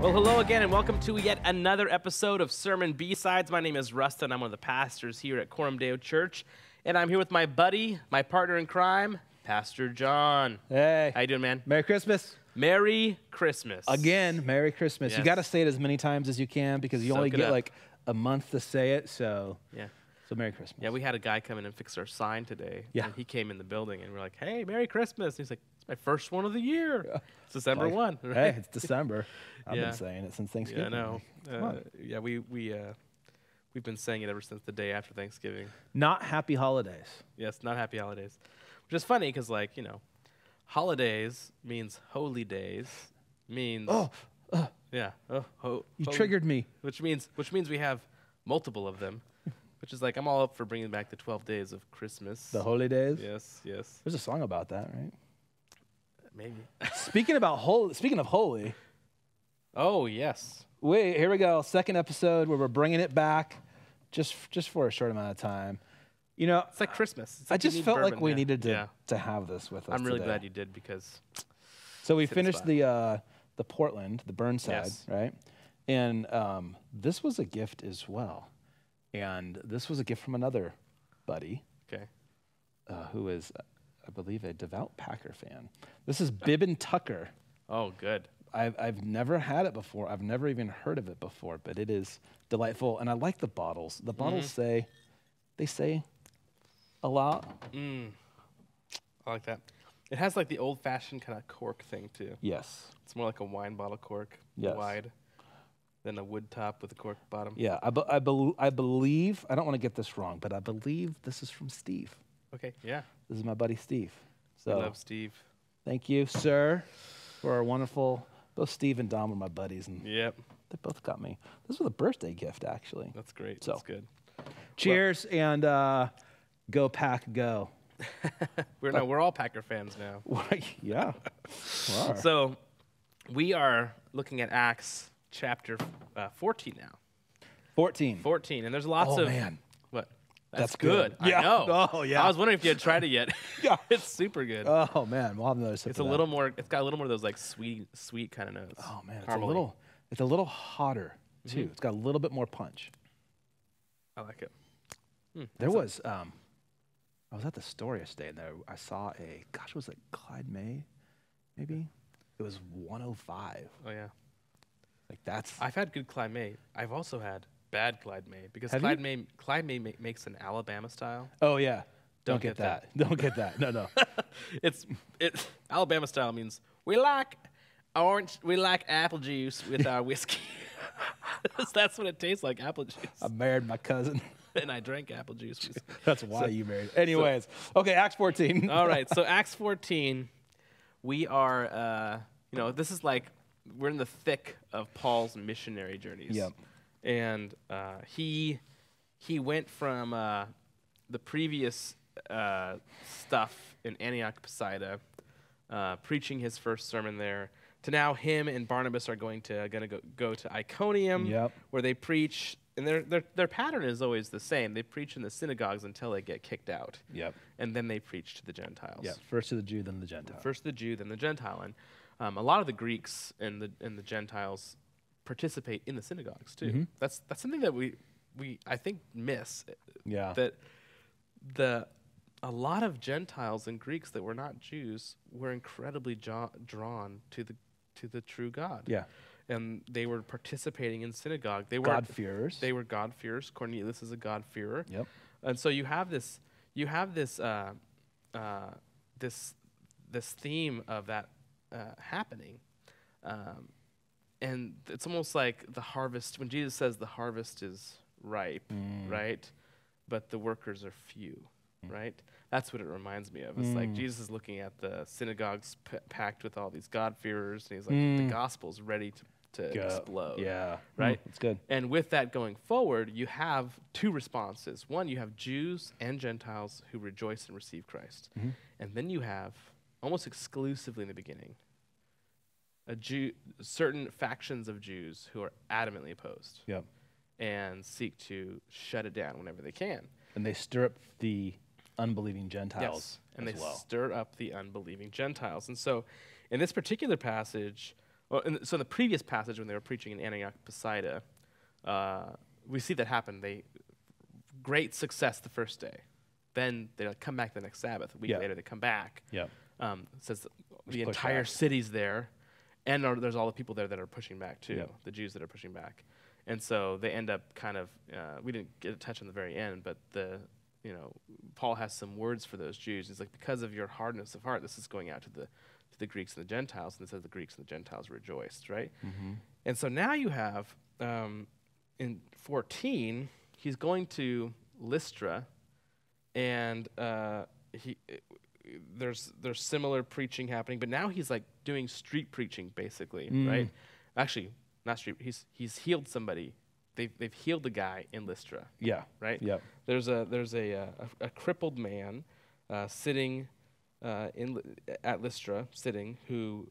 Well, hello again, and welcome to yet another episode of Sermon B-Sides. My name is Rusten. I'm one of the pastors here at Coram Deo Church, and I'm here with my buddy, my partner in crime, Pastor Jon. Hey. How you doing, man? Merry Christmas. Merry Christmas. Again, Merry Christmas. Yes. You got to say it as many times as you can because you only Soak it get up. like a month to say it, so Yeah. so Merry Christmas. Yeah, we had a guy come in and fix our sign today. Yeah. And he came in the building, and we're like, hey, Merry Christmas. And he's like, it's my first one of the year. Yeah. It's December Like, 1. Right? Hey, it's December. I've Yeah. been saying it since Yeah, Thanksgiving. I know. Come on. Yeah, we've been saying it ever since the day after Thanksgiving. Not happy holidays. Yes, not happy holidays. Which is funny because, like, you know, holidays means holy days, means... Yeah. You triggered me. Which means we have multiple of them, which is like, I'm all up for bringing back the 12 days of Christmas. The holy days. Yes, yes. There's a song about that, right? Maybe. Speaking of holy, Oh, yes. wait, here we go. Second episode where we're bringing it back just for a short amount of time. You know, It's like Christmas. It's I like you just need felt like bourbon, we yeah. needed Yeah. to have this with us I'm really today. glad you did because... So we hit the finished spot. the Portland, the Burnside, Yes. right? And this was a gift as well. And this was a gift from another buddy Okay. who is, I believe, a devout Packer fan. This is Bibb & Tucker. Oh, good. I've never had it before. I've never even heard of it before, but it is delightful. And I like the bottles. The bottles say a lot. I like that. It has like the old-fashioned kind of cork thing too. Yes. It's more like a wine bottle cork, Yes. wide, than a wood top with a cork bottom. Yeah, I believe, I don't want to get this wrong, but I believe this is from Steve. Okay, yeah. This is my buddy Steve. We So love Steve. thank you, sir, for our wonderful, both Steve and Dom were my buddies, and Yep, they both got me. This was a birthday gift, actually. that's great. So. That's good. Cheers, and go Pack, go. We're all Packer fans now. Yeah. We are. So we are looking at Acts chapter 14 now. 14. 14, and there's lots Oh, of... man. What? That's good. good. Yeah. I know. Oh, yeah. I was wondering if you had tried it yet. Yeah. It's super good. Oh, man. We'll have another sip It's of a that. little more... It's got a little more of those like sweet kind of notes. Oh, man. Caramely. It's a little hotter, too. It's got a little bit more punch. I like it. There was, I was at the store yesterday, and I saw was it Clyde May, maybe? It was 105. Oh, yeah. Like, that's, I've had good Clyde May. I've also had bad Clyde May because Have you? Clyde May makes an Alabama style. oh, yeah. Don't Don't get get that. that. Don't get that. No. It's Alabama style means we like apple juice with our whiskey. That's what it tastes like, apple juice. I married my cousin. And I drank apple juice. That's why you married. Anyways, okay, Acts 14. All right, so Acts 14, we are, this is like, we're in the thick of Paul's missionary journeys. Yep. And he went from the previous stuff in Antioch, Pisidia, preaching his first sermon there, to now him and Barnabas are going to go to Iconium, Yep. where they preach. And their pattern is always the same. They preach in the synagogues until they get kicked out. Yep. And then they preach to the Gentiles. Yeah, first to the Jew, then the Gentile. First the Jew, then the Gentile. And a lot of the Greeks and the Gentiles participate in the synagogues too. Mm-hmm. That's something that we I think miss. Yeah. That a lot of Gentiles and Greeks that were not Jews were incredibly drawn to the true God. Yeah. And they were participating in synagogue. They were God-fearers. They were God-fearers. Cornelius is a God-fearer. Yep. And so you have this theme of that happening, and it's almost like the harvest. When Jesus says the harvest is ripe, right, but the workers are few, right? That's what it reminds me of. It's like Jesus is looking at the synagogues packed with all these God-fearers, and he's like, the gospel's ready to explode. Yeah. Right? That's good. And with that going forward, you have two responses. One, you have Jews and Gentiles who rejoice and receive Christ. And then you have, almost exclusively in the beginning, certain factions of Jews who are adamantly opposed. Yep. And seek to shut it down whenever they can. And they stir up the unbelieving Gentiles And as they well. stir up the unbelieving Gentiles. And so in this particular passage, Well, so in the previous passage, when they were preaching in Antioch Pisidia, we see that happen. Great success the first day. Then they come back the next Sabbath. A week later, they come back. Yeah. It says the entire city's there, and there's all the people there that are pushing back too, the Jews that are pushing back. And so they end up kind of, we didn't get a touch on the very end, but Paul has some words for those Jews. He's like, because of your hardness of heart, this is going out to the Greeks and the Gentiles, and it says the Greeks and the Gentiles rejoiced, right? Mm-hmm. And so now you have, in 14, he's going to Lystra, and there's similar preaching happening, but now he's like doing street preaching basically, right? Actually, not street. He's healed somebody. They've healed a guy in Lystra. Yeah. Right. Yeah. There's a crippled man sitting at Lystra, who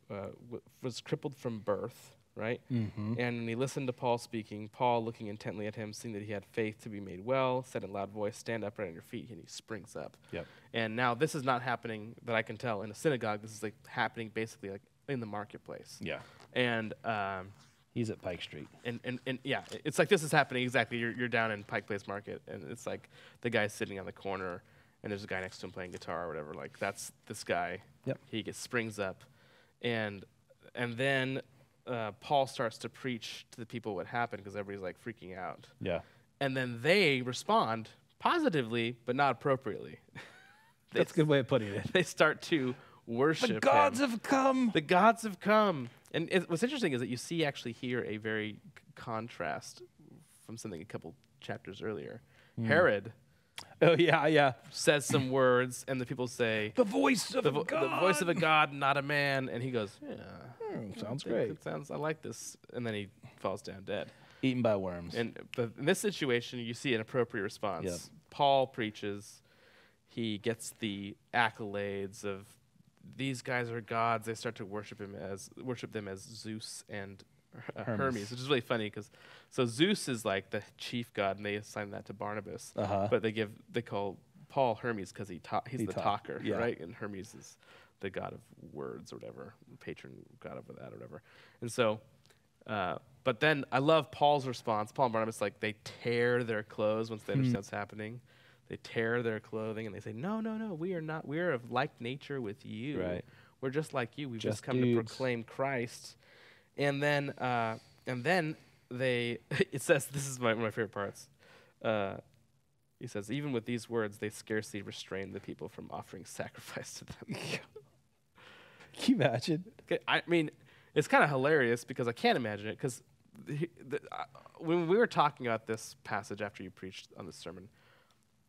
was crippled from birth. Right? Mm-hmm. And when he listened to Paul speaking, Paul, looking intently at him, seeing that he had faith to be made well, said in a loud voice, "Stand upright on your feet," and he springs up. Yep. And now this is not happening, that I can tell, in a synagogue. This is like happening basically like in the marketplace. Yeah. And he's at Pike Street. And yeah, it's like this is happening exactly. You're down in Pike Place Market, and it's like the guy's sitting on the corner, and there's a guy next to him playing guitar or whatever. Like that's this guy. Yep. He springs up, and then Paul starts to preach to the people what happened, because everybody's like freaking out. Yeah. And then they respond positively, but not appropriately. That's a good way of putting it. They start to worship The gods him. have come. The gods have come. And what's interesting is that you see actually here a very contrast from something a couple chapters earlier. Herod. Oh, yeah. Says some words, and the people say, the voice of a God. The voice of a God, not a man. And he goes, yeah. Sounds great. I like this. And then he falls down dead. Eaten by worms. But in this situation, you see an appropriate response. Yep. Paul preaches. He gets the accolades of these guys are gods. They start to worship them as Zeus and Hermes, which is really funny because Zeus is like the chief god, and they assign that to Barnabas. But they call Paul Hermes because he's the talker, right? And Hermes is the god of words or whatever, patron god of that or whatever. And so, but then I love Paul's response. Paul and Barnabas, like, they tear their clothes once they understand what's happening. They tear their clothing and they say, no, we are not. We are of like nature with you. Right. We're just like you. We've just come to proclaim Christ. And then it says, this is one of my favorite parts. He says, even with these words, they scarcely restrain the people from offering sacrifice to them. Can you imagine? Okay, I mean, it's kind of hilarious because I can't imagine it, because when we were talking about this passage after you preached on this sermon,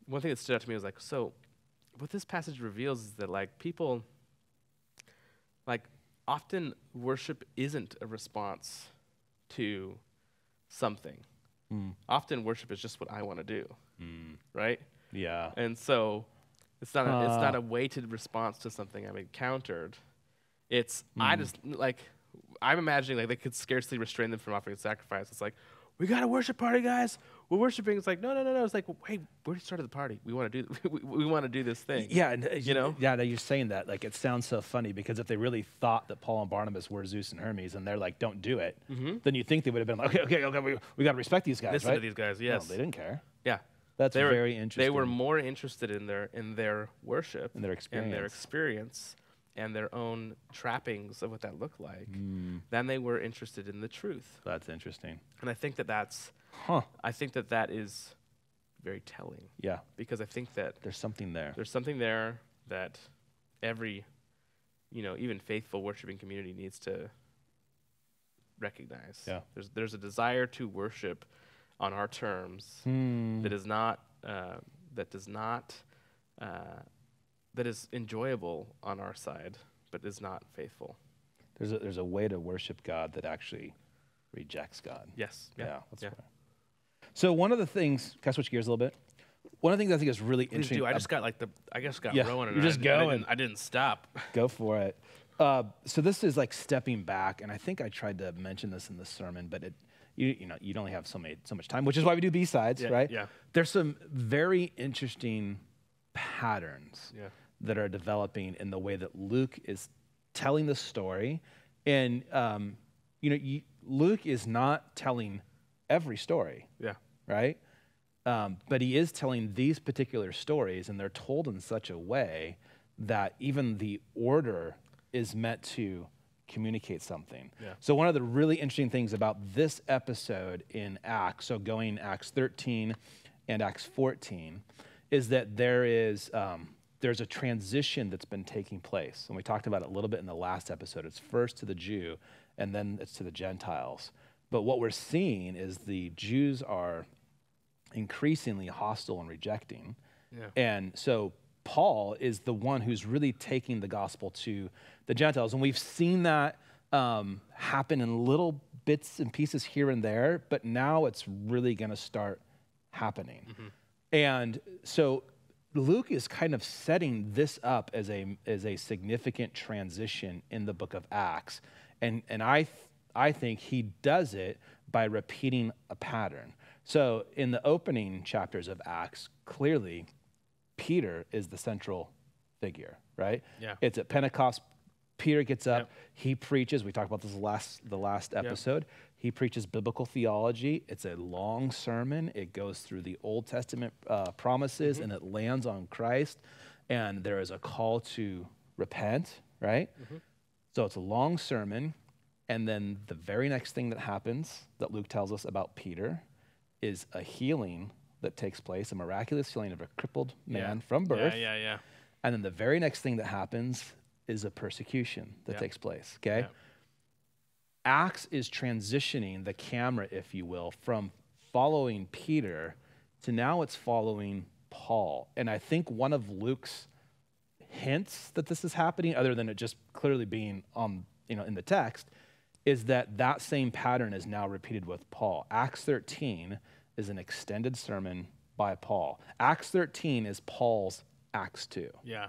one thing that stood out to me was like, so what this passage reveals is that like people, like often worship isn't a response to something. Often worship is just what I want to do, right? Yeah. And so it's not a weighted response to something I've encountered. It's I'm imagining like they could scarcely restrain them from offering a sacrifice. It's like, we got a worship party, guys. We're worshiping. It's like, no. It's like, hey, we started the party. We want to do we want to do this thing. Yeah, and Yeah, you're saying that. Like, it sounds so funny because if they really thought that Paul and Barnabas were Zeus and Hermes, and they're like, don't do it, then you think they would have been like, okay, we got to respect these guys, Listen right? to these guys, yes. No, they didn't care. Yeah, that's very interesting. They were more interested in their worship, and their experience, and their own trappings of what that looked like, than they were interested in the truth. That's interesting. And I think that is very telling. Yeah. Because I think that there's something there. There's something there that every, even faithful worshiping community needs to recognize. Yeah. There's a desire to worship on our terms that is enjoyable on our side, but is not faithful. There's a way to worship God that actually rejects God. Yes. Yeah. That's right. So one of the things, can I switch gears a little bit? One of the things I think is really interesting. I just got rolling. You're just going. I didn't stop. Go for it. So this is like stepping back, and I think I tried to mention this in the sermon, but you'd only have so much time, which is why we do B-sides, right? Yeah. There's some very interesting patterns that are developing in the way that Luke is telling the story, and Luke is not telling every story. Yeah. Right? But he is telling these particular stories, and they're told in such a way that even the order is meant to communicate something. Yeah. So one of the really interesting things about this episode in Acts, so going Acts 13 and Acts 14, is that there's a transition that's been taking place. And we talked about it a little bit in the last episode. It's first to the Jew, and then it's to the Gentiles. But what we're seeing is the Jews are increasingly hostile and rejecting. Yeah. And so Paul is the one who's really taking the gospel to the Gentiles. And we've seen that happen in little bits and pieces here and there, but now it's really going to start happening. Mm-hmm. And so Luke is kind of setting this up as a significant transition in the book of Acts. And I think he does it by repeating a pattern. So in the opening chapters of Acts, clearly Peter is the central figure, right? Yeah. It's at Pentecost. Peter gets up. Yep. He preaches. We talked about this the last episode. Yep. He preaches biblical theology. It's a long sermon. It goes through the Old Testament promises, and it lands on Christ. And there is a call to repent, right? Mm-hmm. So it's a long sermon. And then the very next thing that happens that Luke tells us about Peter is a healing that takes place, a miraculous healing of a crippled man from birth. Yeah. And then the very next thing that happens is a persecution that takes place, okay? Yeah. Acts is transitioning the camera, if you will, from following Peter to now it's following Paul. And I think one of Luke's hints that this is happening, other than it just clearly being in the text, is that same pattern is now repeated with Paul. Acts 13 is an extended sermon by Paul. Acts 13 is Paul's Acts 2. Yeah.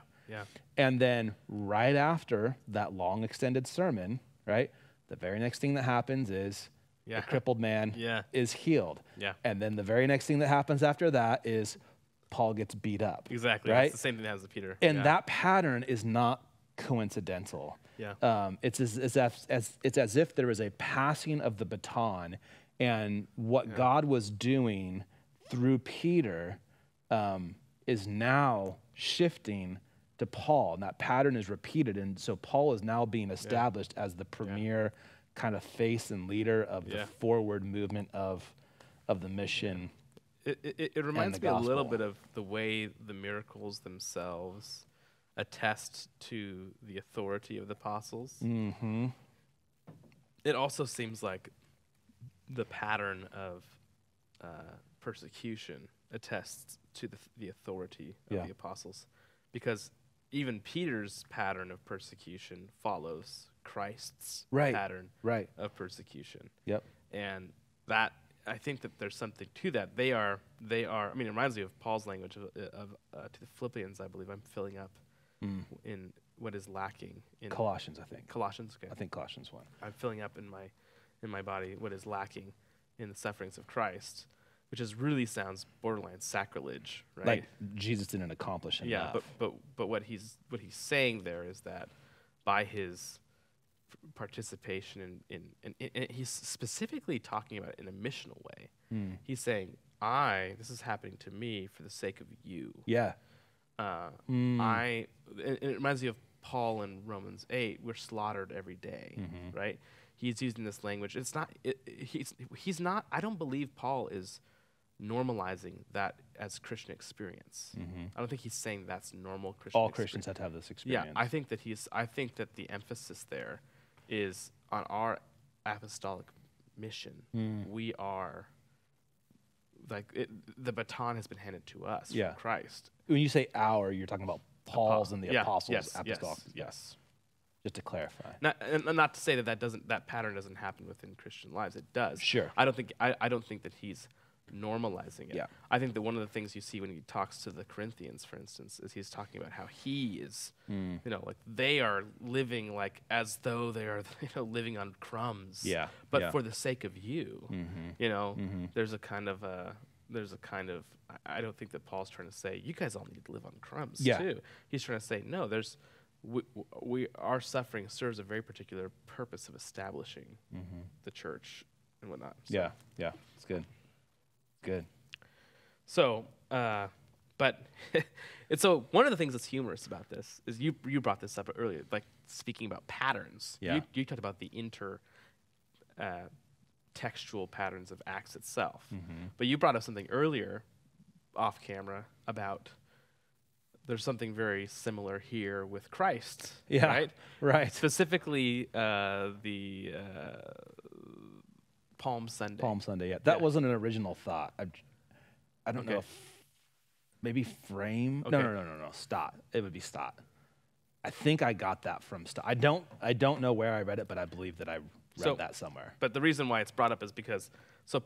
And then right after that long extended sermon, right, the very next thing that happens is the crippled man is healed. Yeah. And then the very next thing that happens after that is Paul gets beat up. Exactly. Right? It's the same thing that happens to Peter. And that pattern is not coincidental. Yeah. It's as if there was a passing of the baton, and what God was doing through Peter is now shifting to Paul, and that pattern is repeated, and so Paul is now being established as the premier kind of face and leader of the forward movement of the mission. It reminds me a little bit of the way the miracles themselves attest to the authority of the apostles. Mm-hmm. It also seems like the pattern of persecution attests to the authority of the apostles, because even Peter's pattern of persecution follows Christ's pattern of persecution. Yep. And that, I think that there's something to that. They are. I mean, it reminds me of Paul's language to the Philippians. I believe I'm filling up in what is lacking in Colossians. I think Colossians. Okay. I think Colossians 1. I'm filling up in my body what is lacking in the sufferings of Christ, which really sounds borderline sacrilege, right? Like Jesus didn't accomplish enough. Yeah, but what he's saying there is that by his participation in he's specifically talking about it in a missional way. He's saying, this is happening to me for the sake of you. Yeah. It reminds me of Paul in Romans 8. We're slaughtered every day, right? He's using this language. It's not. He's not. I don't believe Paul is normalizing that as Christian experience. I don't think he's saying that's normal Christian. All Christians have to have this experience. Yeah, I think that the emphasis there is on our apostolic mission. We are the baton has been handed to us from Christ. When you say our, you're talking about Paul's and the apostles' apostolic. Yes. Just to clarify. Not to say that pattern doesn't happen within Christian lives. It does. Sure. I don't think that he's normalizing it. Yeah. I think that one of the things you see when he talks to the Corinthians, for instance, is he's talking about how he is, like they are living like as though they are, living on crumbs. Yeah. But for the sake of you, there's a kind of I don't think that Paul's trying to say you guys all need to live on crumbs too. He's trying to say no. our suffering serves a very particular purpose of establishing the church and whatnot. So. Yeah, it's good. Good. So, but and so one of the things that's humorous about this is you brought this up earlier, like speaking about patterns. Yeah. You talked about the textual patterns of Acts itself, but you brought up something earlier, off camera, about there's something very similar here with Christ. Yeah. Right. Right. Specifically, the Palm Sunday. Palm Sunday. Yeah. That wasn't an original thought. I don't know if maybe frame. Okay. No. Stott. It would be Stott. I think I got that from Stott. I don't know where I read it, but I believe that I read that somewhere. But the reason why it's brought up is because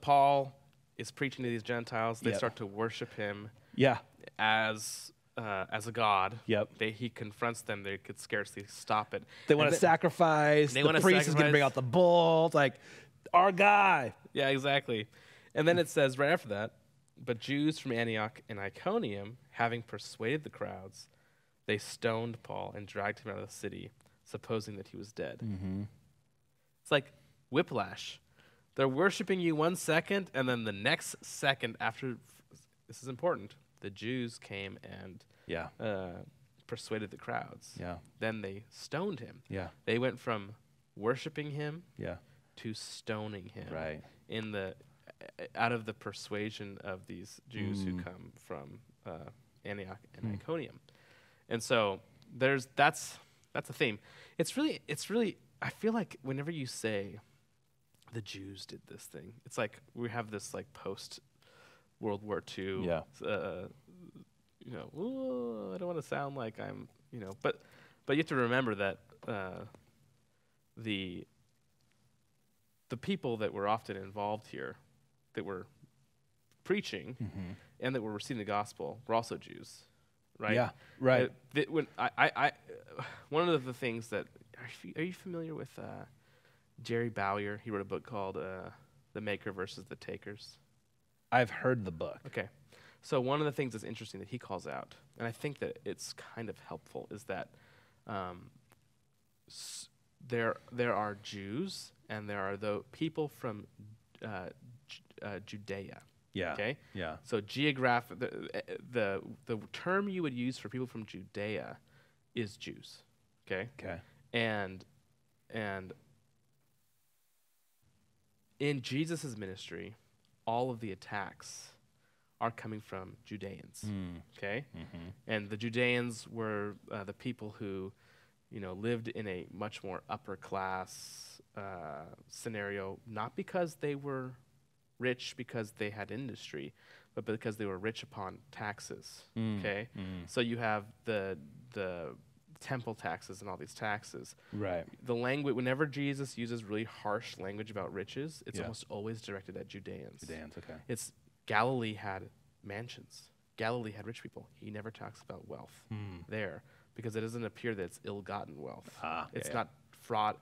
Paul is preaching to these Gentiles. They start to worship him. Yeah. As a god. Yep. He confronts them. They could scarcely stop it. They want to sacrifice. The priest is going to bring out the bull. It's like, our guy. Yeah, exactly. And then it says right after that, but Jews from Antioch and Iconium, having persuaded the crowds, they stoned Paul and dragged him out of the city, supposing that he was dead. It's like whiplash. They're worshiping you 1 second, and then the next second after, this is important, the Jews came and persuaded the crowds. Yeah. Then they stoned him. Yeah. They went from worshiping him to stoning him. Right. Out of the persuasion of these Jews who come from Antioch and Iconium. And so that's a theme. It's really I feel like whenever you say the Jews did this thing, it's like we have this like post World War II. Yeah. I don't want to sound like I'm, but you have to remember that the people that were often involved here, that were preaching and that were receiving the gospel, were also Jews, right? Yeah, right. When I one of the things that are you familiar with Jerry Bowyer? He wrote a book called The Maker versus the Takers. I've heard the book. Okay. So one of the things that's interesting that he calls out, and I think that it's kind of helpful, is that there are Jews and there are the people from Judea. Yeah. Okay. Yeah. So the term you would use for people from Judea is Jews. Okay. Okay. And in Jesus' ministry, all of the attacks are coming from Judeans, okay? And the Judeans were the people who, lived in a much more upper class scenario, not because they were rich because they had industry, but because they were rich upon taxes, okay? So you have the temple taxes and all these taxes. Right. The language, whenever Jesus uses really harsh language about riches, it's almost always directed at Judeans. Okay. It's Galilee had mansions. Galilee had rich people. He never talks about wealth there because it doesn't appear that it's ill-gotten wealth. It's not fraud.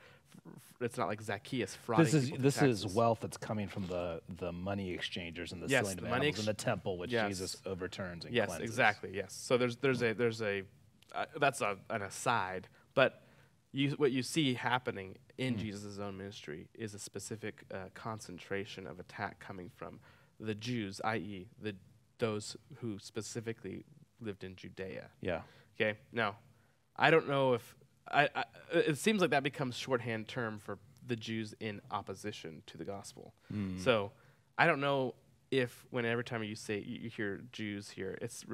It's not like Zacchaeus frauding. This is wealth that's coming from the money exchangers and the selling of animals in the temple, which Jesus overturns and cleanses. Yes, exactly. Yes. So there's a that's an aside, but what you see happening in Jesus' own ministry is a specific concentration of attack coming from the Jews, i.e., those who specifically lived in Judea. Yeah. Okay. Now, I don't know if it seems like that becomes shorthand term for the Jews in opposition to the gospel. So I don't know if every time you hear Jews here, it's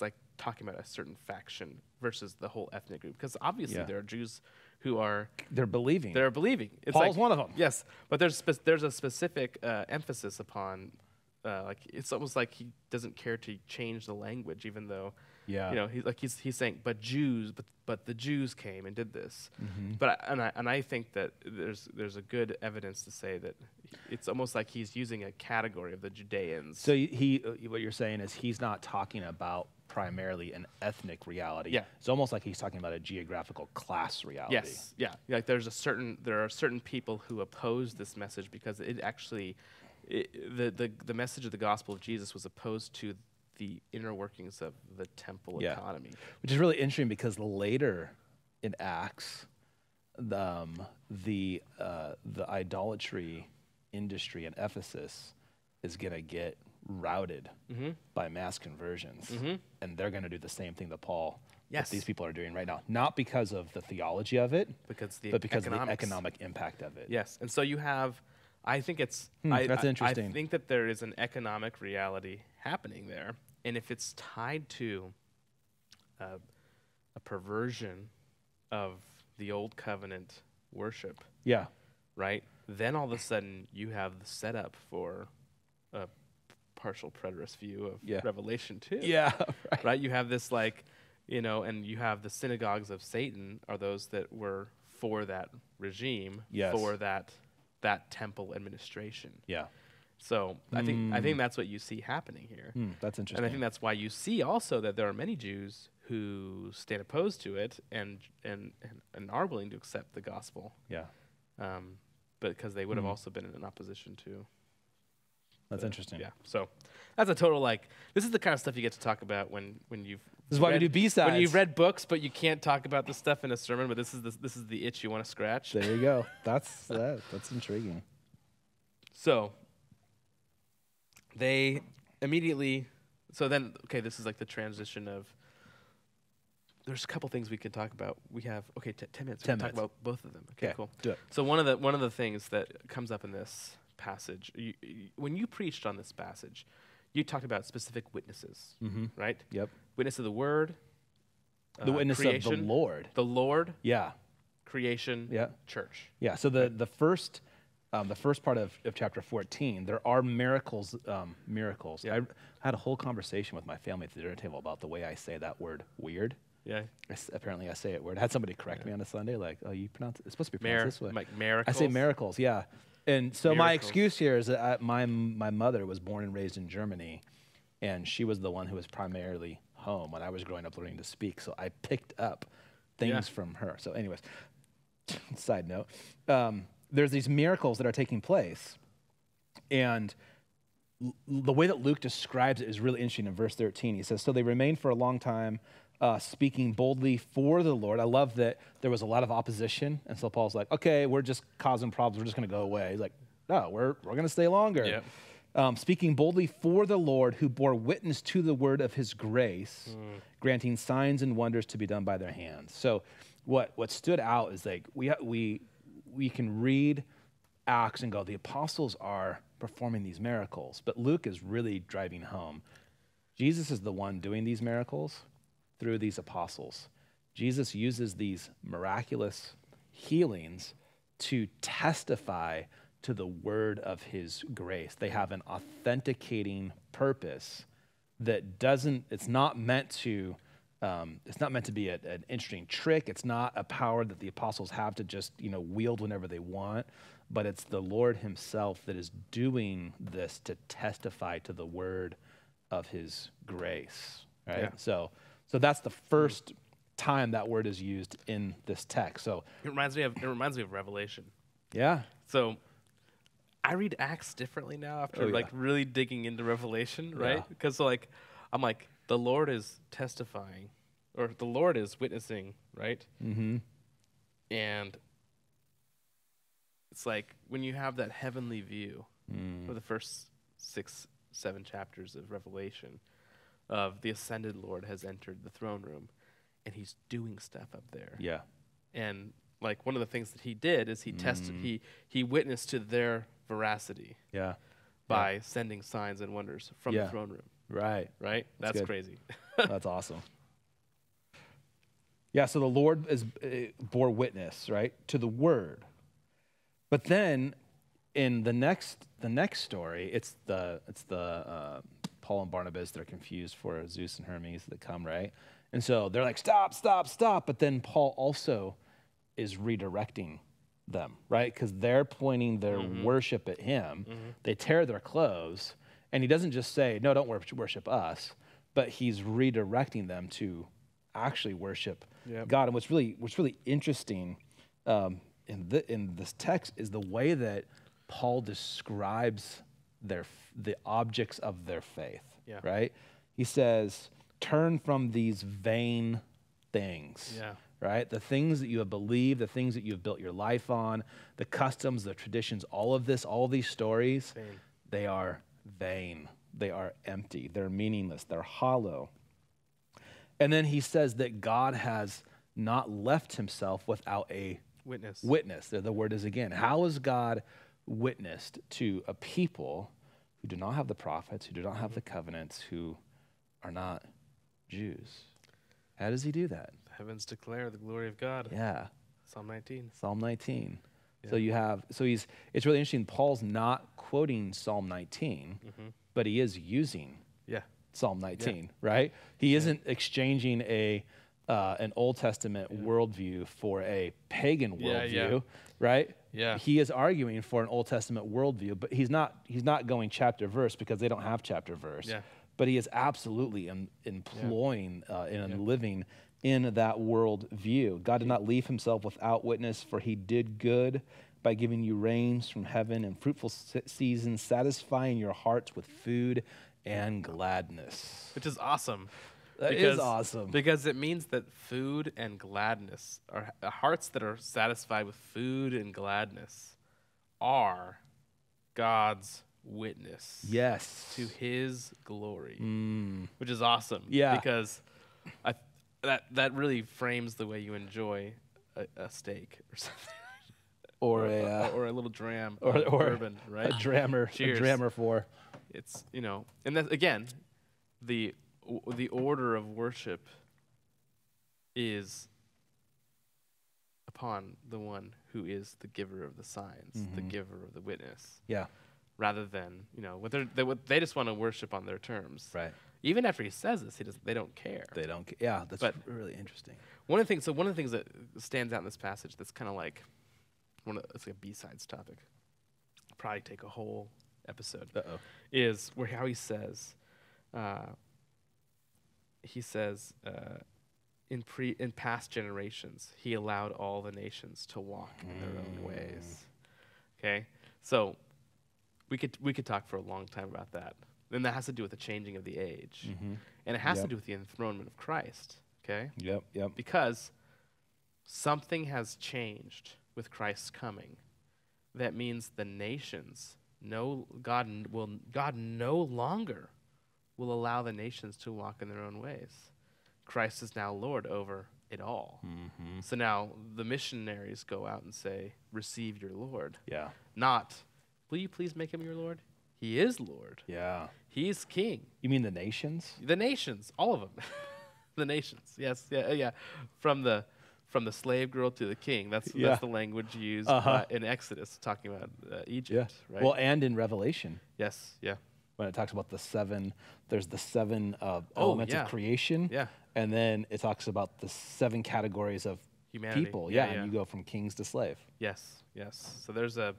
like talking about a certain faction versus the whole ethnic group, because obviously there are Jews who are believing. It's Paul's one of them. Yes, but there's a specific emphasis upon it's almost like he doesn't care to change the language, even though he's saying but the Jews came and did this. But I think that there's a good evidence to say that it's almost like he's using a category of the Judeans. So what you're saying is he's not talking about primarily an ethnic reality. Yeah. It's almost like he's talking about a geographical class reality. Yes. Yeah. Like there are certain people who oppose this message because it actually the message of the gospel of Jesus was opposed to the inner workings of the temple economy. Which is really interesting because later in Acts, the idolatry industry in Ephesus is going to get routed by mass conversions, and they're going to do the same thing that Paul, that these people are doing right now, not because of the theology of it, but because of the economic impact of it. Yes, and so you have, I think it's, that's interesting. I think that there is an economic reality happening there, and if it's tied to a perversion of the old covenant worship, right, then all of a sudden you have the setup for a partial preterist view of Revelation 2. Right? You have this and you have the synagogues of Satan are those that were for that regime, for that temple administration. So I think that's what you see happening here. That's interesting. And I think that's why you see also that there are many Jews who stand opposed to it and are willing to accept the gospel. But because they would have also been in opposition to. That's interesting. Yeah. So that's a total this is the kind of stuff you get to talk about when you've. This is why we do B-sides. When you've read books, but you can't talk about this stuff in a sermon. But this is the itch you want to scratch. There you go. That's intriguing. So they immediately. So then, okay, this is the transition of. There's a couple things we can talk about. We have 10 minutes. 10 minutes. Talk about both of them. Okay, cool. Do it. So one of the things that comes up in this passage, when you preached on this passage, you talked about specific witnesses, right? Yep. Witness of the Word, the witness creation, of the Lord. The Lord. Yeah. Creation. Church. Yeah. So the first part of chapter 14, there are miracles. Yeah. I had a whole conversation with my family at the dinner table about the way I say that word weird. Yeah. Apparently I say it weird. I had somebody correct me on a Sunday, you pronounce it. It's supposed to be pronounced this way. Like miracles. I say miracles, yeah. And so my excuse here is that my mother was born and raised in Germany, and she was the one who was primarily home when I was growing up learning to speak. So I picked up things from her. So anyways, side note, there's these miracles that are taking place, and the way that Luke describes it is really interesting. In verse 13, he says, so they remained for a long time, speaking boldly for the Lord. I love that there was a lot of opposition, and so Paul's like, okay, we're just causing problems. We're just going to go away. He's like, no, we're going to stay longer. Speaking boldly for the Lord, who bore witness to the word of his grace, granting signs and wonders to be done by their hands. So what stood out is we can read Acts and go, the apostles are performing these miracles, but Luke is really driving home. Jesus is the one doing these miracles through these apostles. Jesus uses these miraculous healings to testify to the word of his grace. They have an authenticating purpose that it's not meant to be an interesting trick. It's not a power that the apostles have to just, wield whenever they want, but it's the Lord himself that is doing this to testify to the word of his grace, right? Yeah. So that's the first time that word is used in this text. So it reminds me of Revelation. Yeah. So I read Acts differently now after really digging into Revelation, right? Because I'm like, the Lord is testifying, or the Lord is witnessing, right? And it's like when you have that heavenly view for the first 6-7 chapters of Revelation, of the ascended Lord has entered the throne room, and he's doing stuff up there. Yeah. And one of the things that he did is he witnessed to their veracity. Yeah. By sending signs and wonders from the throne room. Right. That's crazy. That's awesome. Yeah, so the Lord bore witness, right, to the word. But then in the next story, it's the Paul and Barnabas. They're confused for Zeus and Hermes that come, right? And so they're like, stop. But then Paul also is redirecting them, right? Because they're pointing their worship at him. They tear their clothes, and he doesn't just say, no, don't worship us, but he's redirecting them to actually worship God. And what's really interesting in this text is the way that Paul describes the objects of their faith, right? He says, turn from these vain things, right? The things that you have believed, the things that you have built your life on, the customs, the traditions, all of these stories, they are vain. They are empty. They're meaningless. They're hollow. And then he says that God has not left himself without a witness. The word is again. How is God witnessed to a people who do not have the prophets, who do not have the covenants, who are not Jews? How does he do that? Heavens declare the glory of God. Yeah. Psalm 19. Psalm 19. Yeah. It's really interesting. Paul's not quoting Psalm 19, but he is using Psalm 19, right? He isn't exchanging an Old Testament worldview for a pagan worldview, right? Yeah. He is arguing for an Old Testament worldview, but he's not going chapter verse because they don't have chapter verse. Yeah. But he is absolutely employing and living in that world view. God did not leave himself without witness, for he did good by giving you rains from heaven and fruitful seasons, satisfying your hearts with food and gladness. Which is awesome. That is awesome. Because it means that food and gladness, are hearts that are satisfied with food and gladness, are God's witness. Yes. To his glory. Which is awesome. Yeah. Because that really frames the way you enjoy a steak or something. Or a little dram or bourbon, right? A drammer. Cheers. A drammer for. It's, and that, again, the order of worship is upon the one who is the giver of the signs, the giver of the witness. Yeah. Rather than, they just want to worship on their terms. Right. Even after he says this, they don't care. They don't care. Yeah, that's really interesting. One of the things that stands out in this passage that's kind of like it's like a B-sides topic. Probably take a whole episode. Is how he says, in past generations, he allowed all the nations to walk in their own ways. Okay, so we could talk for a long time about that. And that has to do with the changing of the age, and it has to do with the enthronement of Christ. Okay. Yep. Because something has changed with Christ's coming. That means the nations God no longer will allow the nations to walk in their own ways. Christ is now Lord over it all. So now the missionaries go out and say, receive your Lord. Yeah. Not, will you please make him your Lord? He is Lord. Yeah. He's king. You mean the nations? The nations, all of them. The nations, yes. Yeah. From the slave girl to the king. That's the language used in Exodus, talking about Egypt. Yeah. Right? Well, and in Revelation. Yes. Yeah. When it talks about there's the seven elements of creation. Yeah. And then it talks about the 7 categories of humanity. People. Yeah. And you go from kings to slave. Yes. So there's the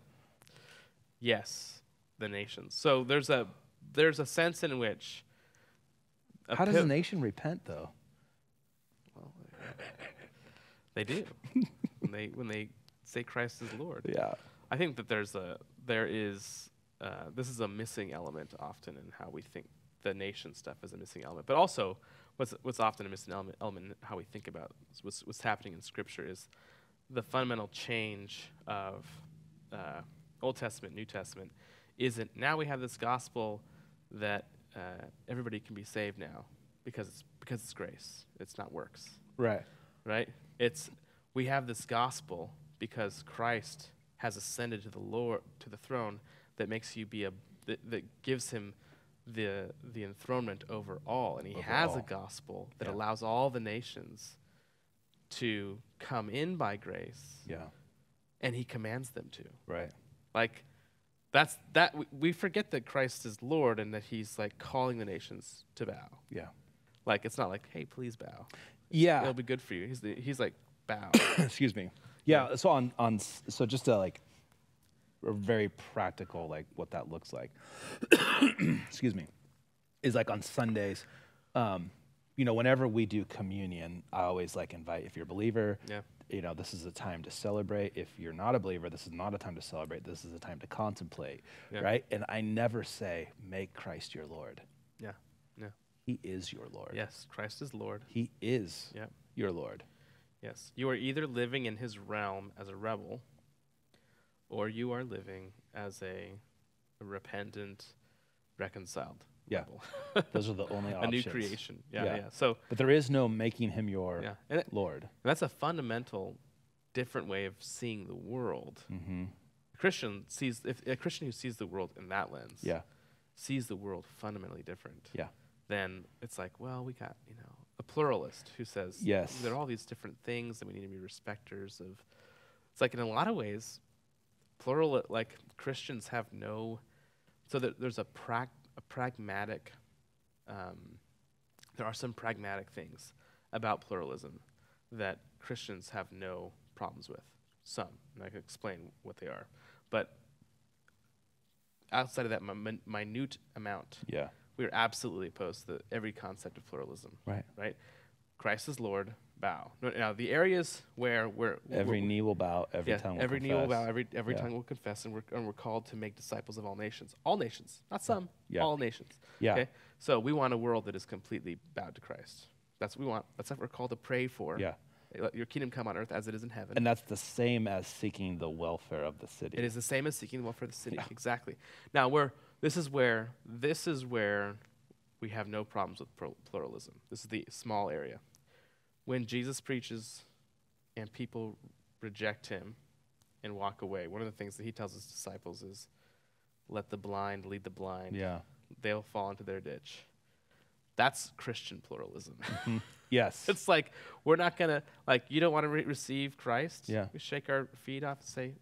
nations. So there's a sense in which. How does a nation repent, though? Well, they do when they say Christ is Lord. Yeah. I think that this is a missing element often in how we think the nation stuff is a missing element. But also, what's often a missing element in how we think about what's happening in Scripture is the fundamental change of Old Testament, New Testament. Isn't now we have this gospel that everybody can be saved now because it's grace. It's not works. Right. We have this gospel because Christ has ascended to the throne that makes you that gives him the enthronement over all, and he has a gospel that allows all the nations to come in by grace. Yeah. And he commands them to. Right. Like we forget that Christ is Lord and that he's like calling the nations to bow. Yeah. Like it's not like, hey, please bow. Yeah. It'll be good for you. He's like, bow. Excuse me. Yeah. So so just to like a very practical, like what that looks like. Excuse me. Is like on Sundays, whenever we do communion, I always like invite, if you're a believer, this is a time to celebrate. If you're not a believer, this is not a time to celebrate. This is a time to contemplate, right? And I never say, make Christ your Lord. Yeah. He is your Lord. Yes, Christ is Lord. He is your Lord. Yes. You are either living in his realm as a rebel, or you are living as a repentant, reconciled rebel. Those are the only options. A new creation. Yeah. So, but there is no making him your Lord. And that's a fundamental different way of seeing the world. Mm-hmm. A Christian who sees the world in that lens sees the world fundamentally different. Yeah. Then it's like, well, we got, a pluralist who says there are all these different things and we need to be respecters of. It's like in a lot of ways, Christians have no. So there's a pragmatic. There are some pragmatic things about pluralism that Christians have no problems with. Some, and I can explain what they are, but outside of that minute amount, we are absolutely opposed to every concept of pluralism. Right. Christ is Lord. Bow. Now the areas where every knee will bow, every tongue will confess. Every knee will bow, every tongue will confess, and we're called to make disciples of all nations, not some, all nations. Okay, so we want a world that is completely bowed to Christ. That's what we want. That's what we're called to pray for. Let your kingdom come on earth as it is in heaven. And that's the same as seeking the welfare of the city. It is the same as seeking the welfare of the city. Exactly. Now this is where we have no problems with pluralism. This is the small area. When Jesus preaches and people reject him and walk away, one of the things that he tells his disciples is, let the blind lead the blind. They'll fall into their ditch. That's Christian pluralism. Mm-hmm. Yes. It's like, we're not going to, you don't want to receive Christ? We shake our feet off and say,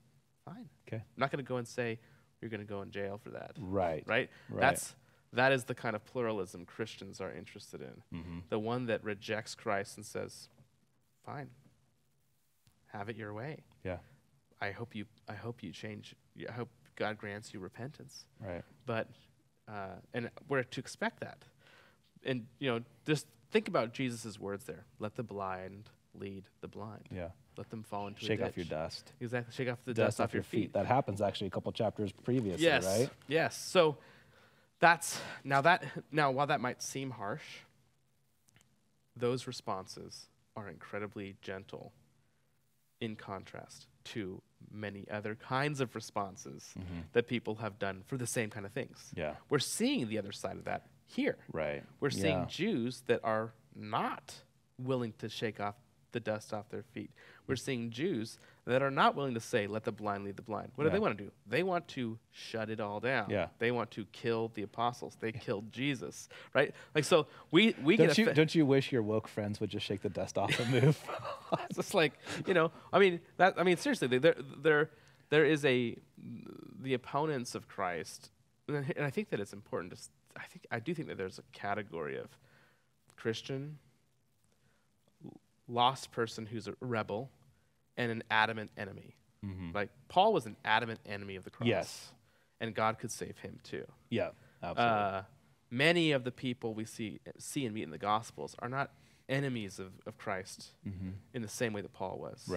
fine. Okay. I'm not going to go and say, you're going to go in jail for that. Right. That is the kind of pluralism Christians are interested in. Mm-hmm. The one that rejects Christ and says, fine, have it your way. I hope you change. I hope God grants you repentance. Right. But, and we're to expect that. And, just think about Jesus' words there. Let the blind lead the blind. Let them fall into a ditch. Shake off your dust. Exactly. Shake off the dust off your feet. That happens actually a couple chapters previously, right? Yes. So, now while that might seem harsh, those responses are incredibly gentle in contrast to many other kinds of responses that people have done for the same kind of things. We're seeing the other side of that here. We're seeing Jews that are not willing to shake off the dust off their feet. We're seeing Jews that are not willing to say, let the blind lead the blind. What do they want to do? They want to shut it all down. They want to kill the apostles. They killed Jesus, right? So we don't you wish your woke friends would just shake the dust off and move? It's just seriously, there is the opponents of Christ, and I think that it's important I do think that there's a category of Christian, lost person who's a rebel, and an adamant enemy. Like Paul was an adamant enemy of the cross. And God could save him too. Absolutely. Many of the people we see and meet in the Gospels are not enemies of Christ in the same way that Paul was.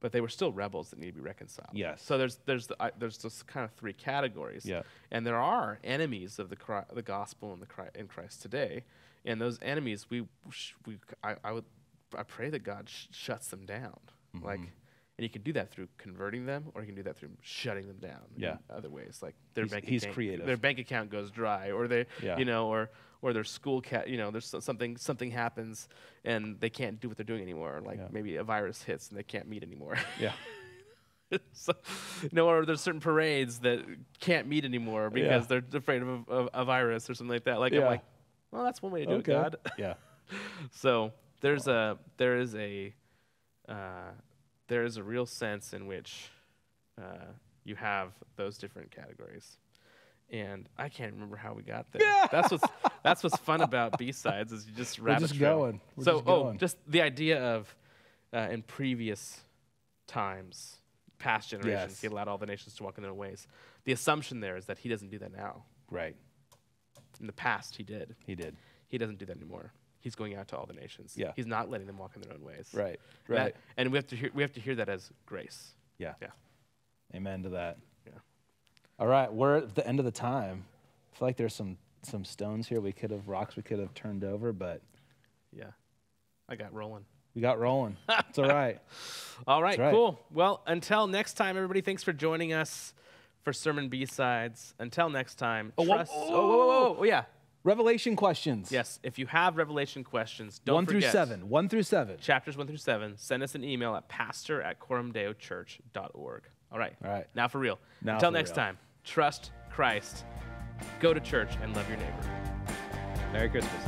But they were still rebels that need to be reconciled. So there's just kind of three categories. And there are enemies of the gospel in Christ today, and those enemies I pray that God shuts them down. And you can do that through converting them, or you can do that through shutting them down in other ways. Like their bank account goes dry, or they or their school there's something happens and they can't do what they're doing anymore. Maybe a virus hits and they can't meet anymore. Or there's certain parades that can't meet anymore because they're afraid of a virus or something like that. I'm like, well, that's one way to do it, God. So there is a real sense in which you have those different categories, and I can't remember how we got there. That's what's fun about B-sides is you just rabbit trail. We're just going. Just the idea of in previous times, past generations, he allowed all the nations to walk in their own ways. The assumption there is that he doesn't do that now. In the past, he did. He doesn't do that anymore. He's going out to all the nations. He's not letting them walk in their own ways. And we have to hear that as grace. Amen to that. All right, we're at the end of the time. I feel like there's some some stones here rocks we could have turned over, but yeah, I got rolling. We got rolling. It's all right. All right, cool. Well, until next time, everybody, thanks for joining us for Sermon B-Sides. Until next time, trust. Oh, yeah. Revelation questions. Yes, if you have Revelation questions, don't forget. 1 through 7. Chapters 1 through 7. Send us an email at pastor@quorumdeochurch.org. All right. Now for real. Until next time, trust Christ, go to church, and love your neighbor. Merry Christmas.